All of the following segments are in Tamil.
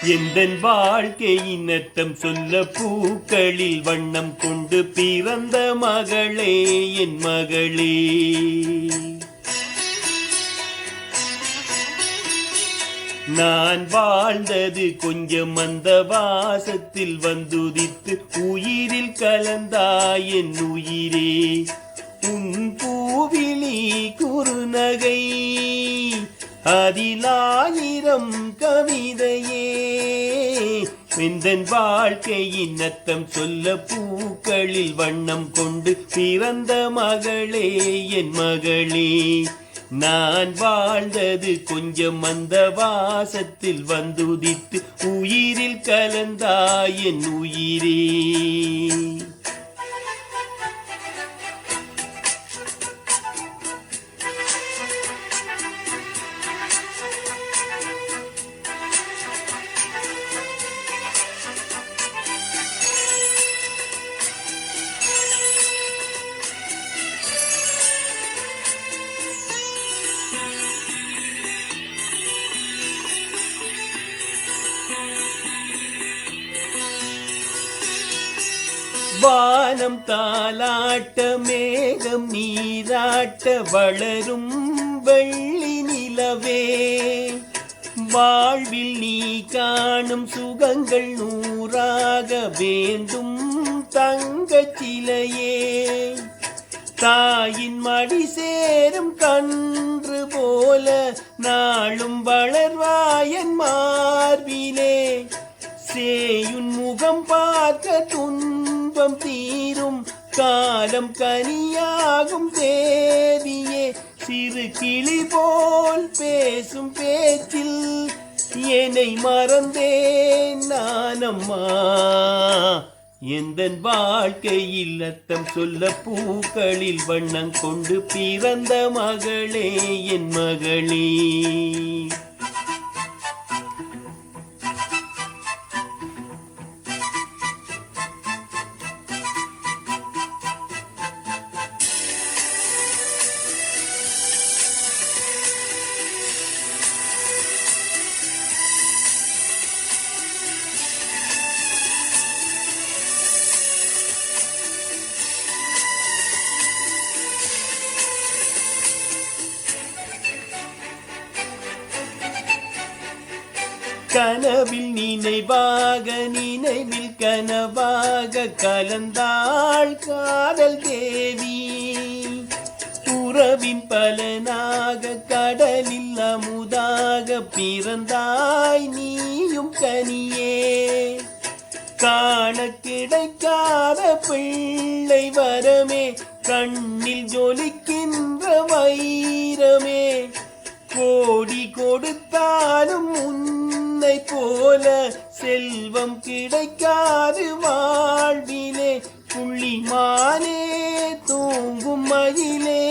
எந்தன் வாழ்க்கையின் அர்த்தம் சொல்ல பூக்களில் வண்ணம் கொண்டு பிறந்த மகளே என் மகளே. நான் வாழ்ந்தது கொஞ்சம் அந்த வாசத்தில் வந்துதித்து உயிரில் கலந்தாய் என் உயிரே. உன் பூவிழி குறுநகை அதிலாயிரம் கவிதையே. எந்தன் வாழ்க்கையின் அர்த்தம் சொல்ல பூக்களில் வண்ணம் கொண்டு பிறந்த மகளே என் மகளே. நான் வாழ்ந்தது கொஞ்சம் அந்த வாசத்தில் வந்துதித்து உயிரில் கலந்தாய் என் உயிரே. வானம் தாலாட்ட மேகம் நீராட்ட வளரும் வெள்ளி நிலவே. வாழ்வில் நீ காணும் சுகங்கள் நூறாக வேண்டும் தங்கச் சிலையே. தாயின் மடி சேரும் கன்று போல நாளும் வளர்வாயன் மார்பிலே. சேயுன் முகம் பார்க்க துன்பம் தீரும் காலம் கனியாகும் தேவியே. சிறு கிளி போல் பேசும் பேச்சில் என்னை மறந்தேன் நானம்மா. எந்தன் வாழ்க்கையில் அர்த்தம் சொல்ல பூக்களில் வண்ணம் கொண்டு பிறந்த மகளே என் மகளே. கனவில் நினைவாக நினைவில் கனவாக கலந்தாள் காதல் தேவி. உறவின் பலனாக கடலில் அமுதாக பிறந்தாய் நீயும் கனியே. காண கிடைக்காத பிள்ளை வரமே கண்ணில் ஜொலிக்கின்ற வைரமே. கோடி கொடுத்தாலும் உன்னை போல செல்வம் கிடைக்காது வாழ்விலே. புள்ளிமானே தூங்கும் மயிலே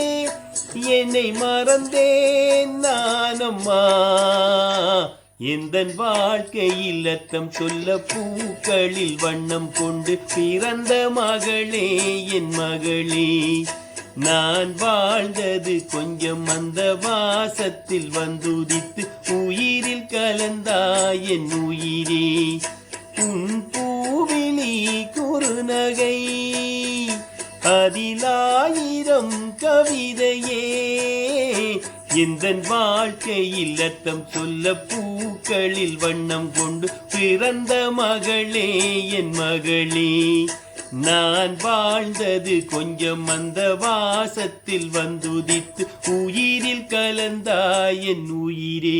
என்னை மறந்தேன் நானம்மா. எந்தன் வாழ்க்கையில் அர்த்தம் சொல்ல பூக்களில் வண்ணம் கொண்டு பிறந்த மகளே என் மகளே. நான் வாழ்ந்தது கொஞ்சம் அந்த வாசத்தில் வந்துதித்து உயிரில் கலந்தாய் என் உயிரே. உன் பூவிழி குறுநகை அதிலாயிரம் கவிதையே. எந்தன் வாழ்க்கையில் அர்த்தம் சொல்ல பூக்களில் வண்ணம் கொண்டு பிறந்த மகளே என் மகளே. நான் வாழ்ந்தது கொஞ்சம் அந்த வாசத்தில் வந்துதித்து உயிரில் கலந்தாய் என் உயிரே.